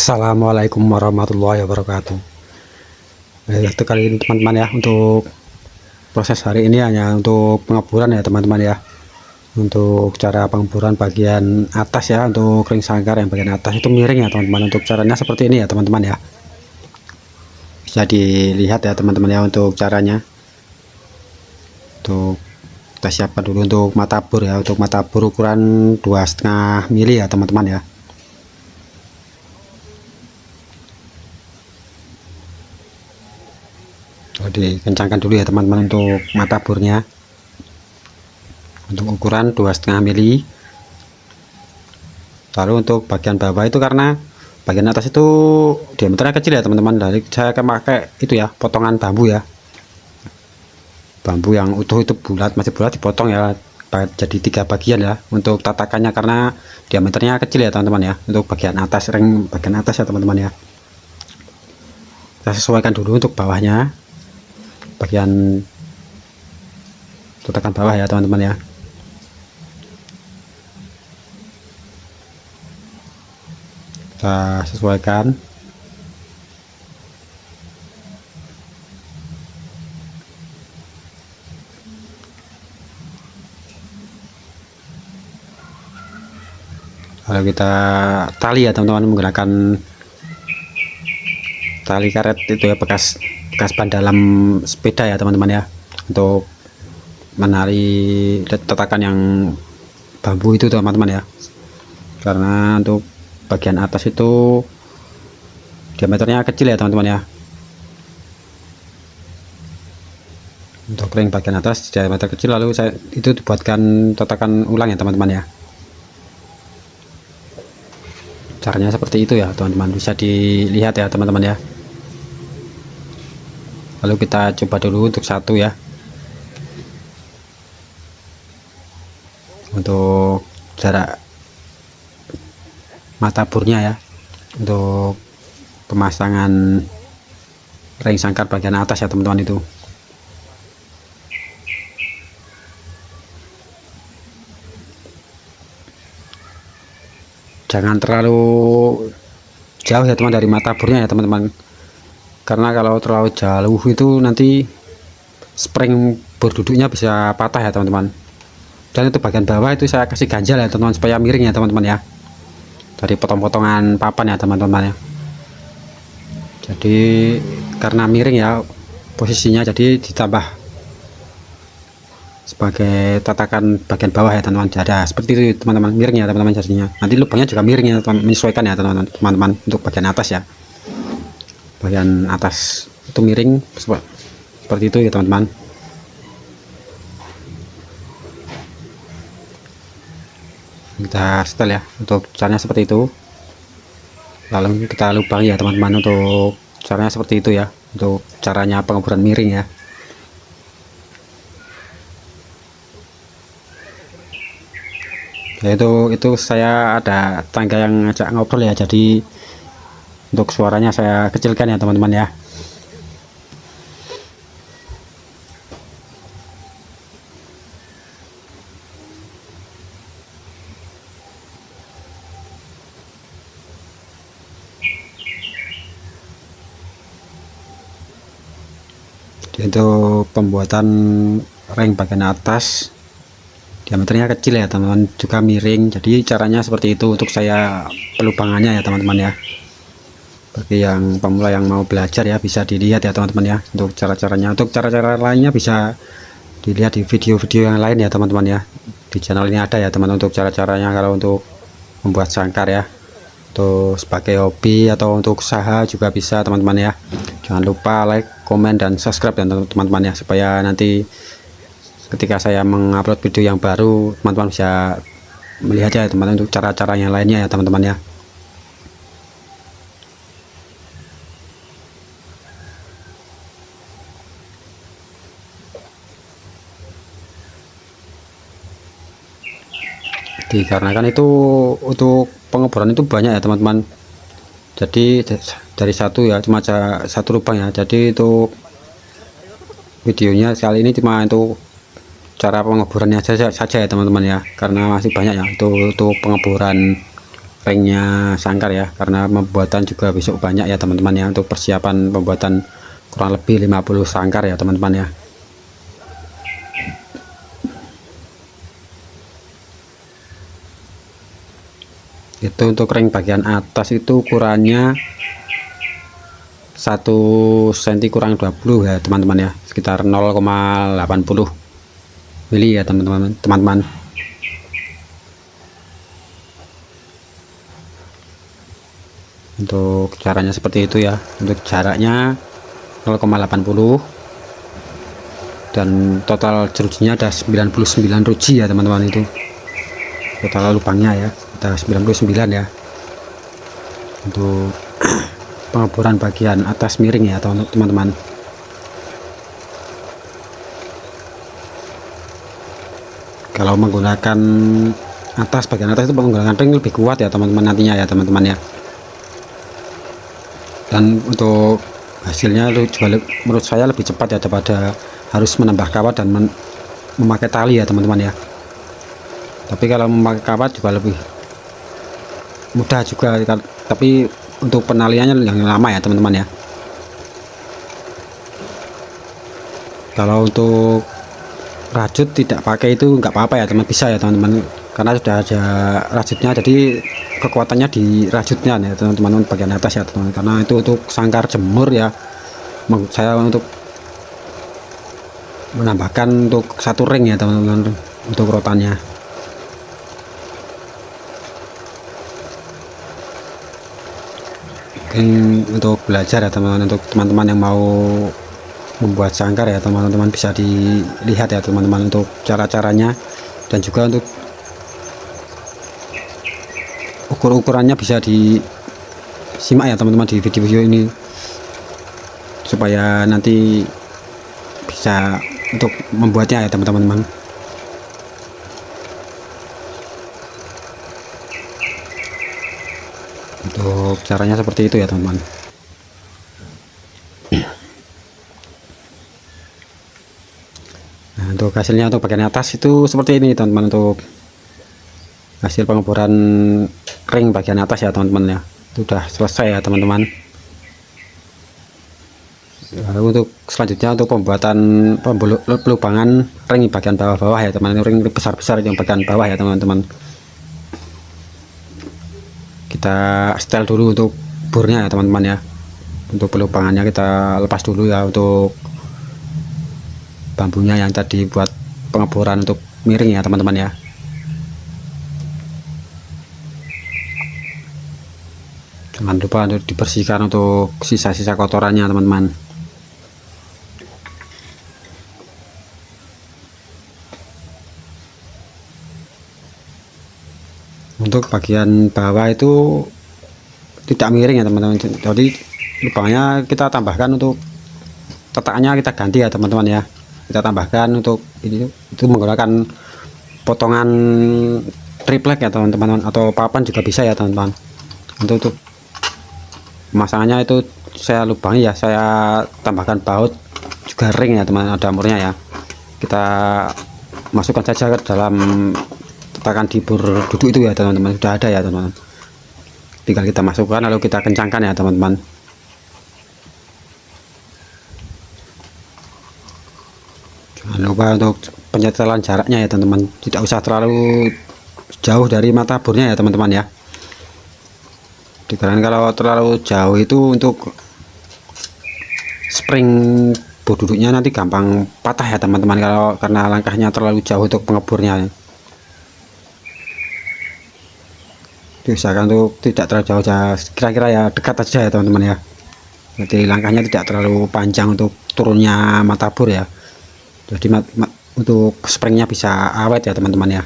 Assalamualaikum warahmatullahi wabarakatuh. Itu kali ini teman-teman ya, untuk proses hari ini hanya untuk pengeboran ya teman-teman ya. Untuk cara pengeboran bagian atas ya, untuk ring sangkar yang bagian atas itu miring ya teman-teman. Untuk caranya seperti ini ya teman-teman ya, bisa dilihat ya teman-teman ya untuk caranya. Untuk kita siapkan dulu untuk mata bor ya, untuk mata bor ukuran 2,5 mili ya teman-teman ya. Dikencangkan dulu ya teman-teman untuk mata bornya, untuk ukuran 2,5 mili. Lalu untuk bagian bawah itu, karena bagian atas itu diameternya kecil ya teman-teman, dari saya akan pakai itu ya, potongan bambu ya, bambu yang utuh itu bulat, masih bulat, dipotong ya jadi 3 bagian ya untuk tatakannya, karena diameternya kecil ya teman-teman ya. Untuk bagian atas, ring bagian atas ya teman-teman ya, kita sesuaikan dulu untuk bawahnya, bagian tatakan bawah ya teman-teman ya. Kita sesuaikan. Lalu kita tali ya teman-teman, menggunakan tali karet itu ya, bekas ban dalam sepeda ya teman-teman ya, untuk menari tatakan yang bambu itu teman-teman ya. Karena untuk bagian atas itu diameternya kecil ya teman-teman ya. Untuk ring bagian atas diameter kecil, lalu saya itu dibuatkan tatakan ulang ya teman-teman ya. Caranya seperti itu ya teman-teman, bisa dilihat ya teman-teman ya. Lalu kita coba dulu untuk satu ya, untuk jarak mata bornya ya, untuk pemasangan ring sangkar bagian atas ya teman-teman. Itu jangan terlalu jauh ya teman dari mata bornya ya teman-teman, karena kalau terlalu jauh itu nanti spring berduduknya bisa patah ya teman-teman. Dan itu bagian bawah itu saya kasih ganjal ya teman-teman, supaya miring ya teman-teman ya, dari potong-potongan papan ya teman-teman ya. Jadi karena miring ya posisinya, jadi ditambah sebagai tatakan bagian bawah ya teman-teman. Jadi seperti itu teman-teman, miring ya teman-teman jadinya. Nanti lubangnya juga miring ya teman, menyesuaikan ya teman-teman. Untuk bagian atas ya, bagian atas itu miring seperti itu ya teman-teman. Kita setel ya, untuk caranya seperti itu. Lalu kita lubang ya teman-teman, untuk caranya seperti itu ya, untuk caranya pengeboran miring ya. Itu saya ada tangga yang ngajak ngobrol ya, jadi untuk suaranya saya kecilkan ya teman-teman ya. Itu pembuatan ring bagian atas diameternya kecil ya teman-teman, juga miring. Jadi caranya seperti itu untuk saya pelubangannya ya teman-teman ya. Bagi yang pemula yang mau belajar ya, bisa dilihat ya teman-teman ya, untuk cara-caranya. Untuk cara-cara lainnya bisa dilihat di video-video yang lain ya teman-teman ya, di channel ini ada ya teman-teman, untuk cara-caranya kalau untuk membuat sangkar ya, atau sebagai hobi atau untuk usaha juga bisa teman-teman ya. Jangan lupa like, komen, dan subscribe ya teman-teman ya, supaya nanti ketika saya mengupload video yang baru teman-teman bisa melihat ya teman-teman, untuk cara-cara yang lainnya ya teman-teman ya. Dikarenakan itu untuk pengeboran itu banyak ya teman-teman, jadi dari satu ya, cuma satu lubang ya. Jadi itu videonya kali ini cuma itu cara pengeborannya saja ya teman-teman ya, karena masih banyak ya itu untuk pengeboran ringnya sangkar ya, karena pembuatan juga besok banyak ya teman-teman ya, untuk persiapan pembuatan kurang lebih 50 sangkar ya teman-teman ya. Itu untuk ring bagian atas itu ukurannya 1 cm kurang 20 ya teman-teman ya, sekitar 0,80 mili ya teman-teman. Untuk caranya seperti itu ya, untuk jaraknya 0,80 dan total jerujinya ada 99 ruji ya teman-teman, itu total lubangnya ya ada 99 ya. Untuk pengeboran bagian atas miring ya teman-teman. Kalau menggunakan bagian atas itu menggunakan ring lebih kuat ya teman-teman nantinya ya teman-teman ya. Dan untuk hasilnya itu juga menurut saya lebih cepat ya, daripada harus menambah kawat dan memakai tali ya teman-teman ya. Tapi kalau memakai kawat juga lebih mudah juga, tapi untuk penaliannya yang lama ya teman-teman ya. Kalau untuk rajut tidak pakai itu nggak apa-apa ya teman, bisa ya teman-teman, karena sudah ada rajutnya, jadi kekuatannya di rajutnya ya teman-teman, bagian atas ya teman-teman, karena itu untuk sangkar jemur ya. Maksud saya untuk menambahkan untuk 1 ring ya teman-teman untuk rotannya. Mungkin untuk belajar ya teman-teman, untuk teman-teman yang mau membuat sangkar ya teman-teman, bisa dilihat ya teman-teman untuk cara-caranya, dan juga untuk ukur-ukurannya bisa disimak ya teman-teman di video ini, supaya nanti bisa untuk membuatnya ya teman-teman. Untuk caranya seperti itu ya teman-teman. Nah, untuk hasilnya untuk bagian atas itu seperti ini teman-teman, untuk hasil pengeboran ring bagian atas ya teman-teman ya, itu sudah selesai ya teman-teman. Lalu untuk selanjutnya untuk pembuatan pelubangan ring bagian bawah-bawah ya teman-teman, ring besar-besar yang bagian bawah ya teman-teman. Kita setel dulu untuk bornya ya teman-teman ya. Untuk pelubangannya kita lepas dulu ya, untuk bambunya yang tadi buat pengeboran untuk miring ya teman-teman ya. Jangan lupa untuk dibersihkan untuk sisa-sisa kotorannya teman-teman. Untuk bagian bawah itu tidak miring ya teman-teman, jadi lubangnya kita tambahkan, untuk tetakannya kita ganti ya teman-teman ya. Kita tambahkan untuk ini, itu menggunakan potongan triplek ya teman-teman, atau papan juga bisa ya teman-teman. Untuk pemasangannya itu saya lubangi ya, saya tambahkan baut juga ring ya teman, ada murnya ya. Kita masukkan saja ke dalam tetakan dibur duduk itu ya teman-teman, sudah ada ya teman-teman, tinggal kita masukkan lalu kita kencangkan ya teman-teman. Jangan lupa untuk penyetelan jaraknya ya teman-teman, tidak usah terlalu jauh dari mata bornya ya teman-teman ya, dikarenakan kalau terlalu jauh itu untuk spring bor duduknya nanti gampang patah ya teman-teman, kalau karena langkahnya terlalu jauh untuk pengebornya. Diusahakan untuk tidak terlalu jauh, kira-kira ya dekat aja ya teman-teman ya, jadi langkahnya tidak terlalu panjang untuk turunnya mata bor ya, jadi untuk springnya bisa awet ya teman-teman ya.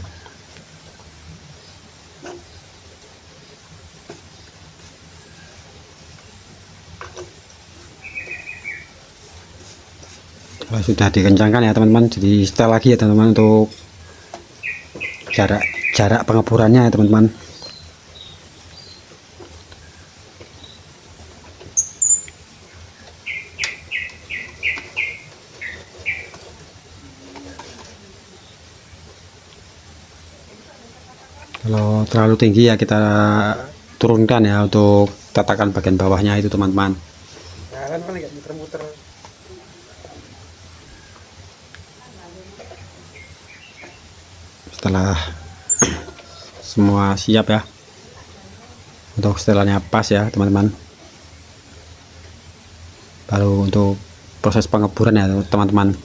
Kalau sudah dikencangkan ya teman-teman, jadi setel lagi ya teman-teman, untuk jarak pengeborannya ya teman-teman. Kalau terlalu tinggi ya kita turunkan ya untuk tatakan bagian bawahnya itu teman-teman. Nah, kan paling nggak muter-muter. Setelah semua siap ya, untuk setelannya pas ya teman-teman, baru untuk proses pengeburan ya teman-teman.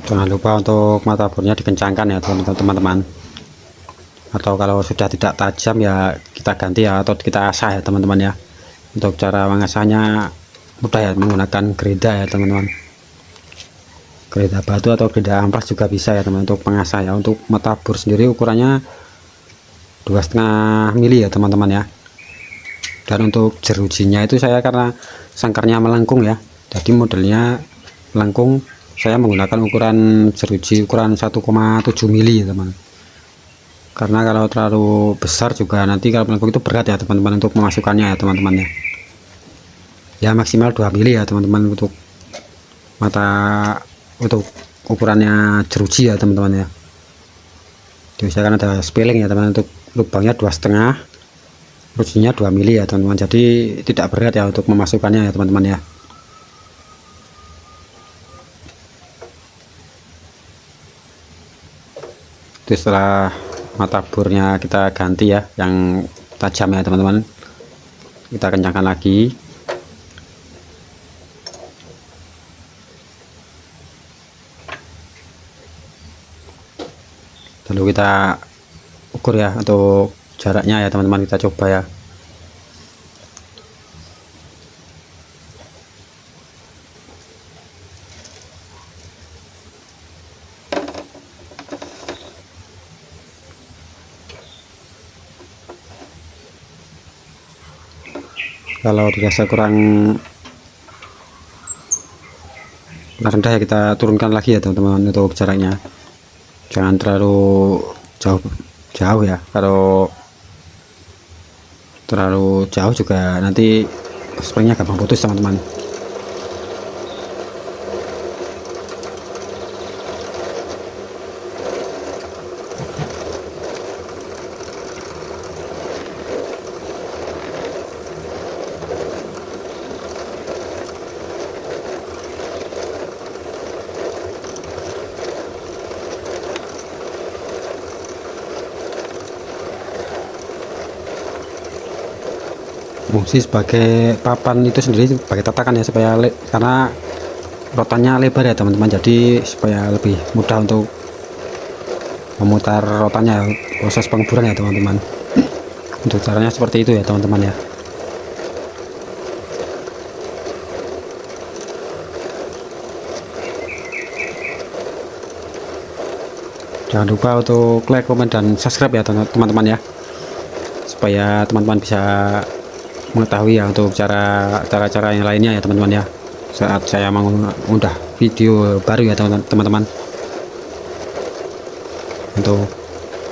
Jangan lupa untuk mata bornya dikencangkan ya teman-teman, atau kalau sudah tidak tajam ya kita ganti ya, atau kita asah ya teman-teman ya. Untuk cara mengasahnya mudah ya, menggunakan gereda ya teman-teman, gereda batu atau gereda amplas juga bisa ya teman, untuk pengasah ya. Untuk mata bor sendiri ukurannya 2,5 mili ya teman-teman ya. Dan untuk jerujinya itu saya karena sangkarnya melengkung ya, jadi modelnya melengkung, saya menggunakan ukuran jeruji ukuran 1,7 mili ya teman, karena kalau terlalu besar juga nanti kalau melengkung itu berat ya teman-teman untuk memasukkannya ya teman-teman ya. Ya maksimal 2 mili ya teman-teman untuk untuk ukurannya jeruji ya teman-teman ya. Diusahakan ada spelling ya teman, untuk lubangnya 2,5, jerujinya 2 mili ya teman-teman, jadi tidak berat ya untuk memasukkannya ya teman-teman ya. Itu setelah mata bornya kita ganti ya yang tajam ya teman-teman, kita kencangkan lagi. Lalu kita ukur ya untuk jaraknya ya teman-teman, kita coba ya. Kalau dirasa kurang rendah ya kita turunkan lagi ya teman-teman untuk jaraknya, jangan terlalu jauh ya. Kalau terlalu jauh juga nanti springnya gampang putus teman-teman. Fungsi sebagai papan itu sendiri sebagai tatakan ya, supaya karena rotannya lebar ya teman-teman, jadi supaya lebih mudah untuk memutar rotannya ya, proses pengeburan ya teman-teman. Untuk caranya seperti itu ya teman-teman ya. Jangan lupa untuk like, komen, dan subscribe ya teman-teman ya, supaya teman-teman bisa mengetahui ya untuk cara-cara yang lainnya ya teman-teman ya, saat saya mengunggah video baru ya teman-teman, untuk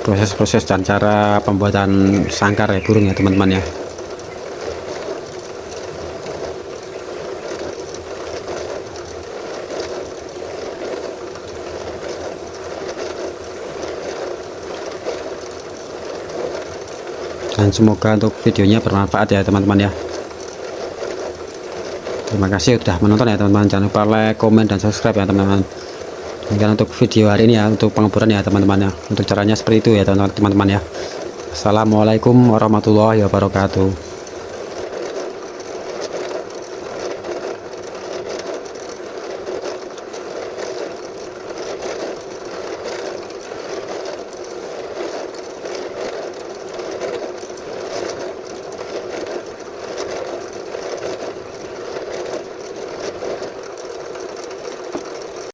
proses-proses dan cara pembuatan sangkar ya burung ya teman-teman ya. Dan semoga untuk videonya bermanfaat ya teman-teman ya. Terima kasih sudah menonton ya teman-teman, jangan lupa like, komen, dan subscribe ya teman-teman. Demikian untuk video hari ini ya, untuk pengeburan ya teman-teman ya. Untuk caranya seperti itu ya teman-teman ya. Assalamualaikum warahmatullahi wabarakatuh.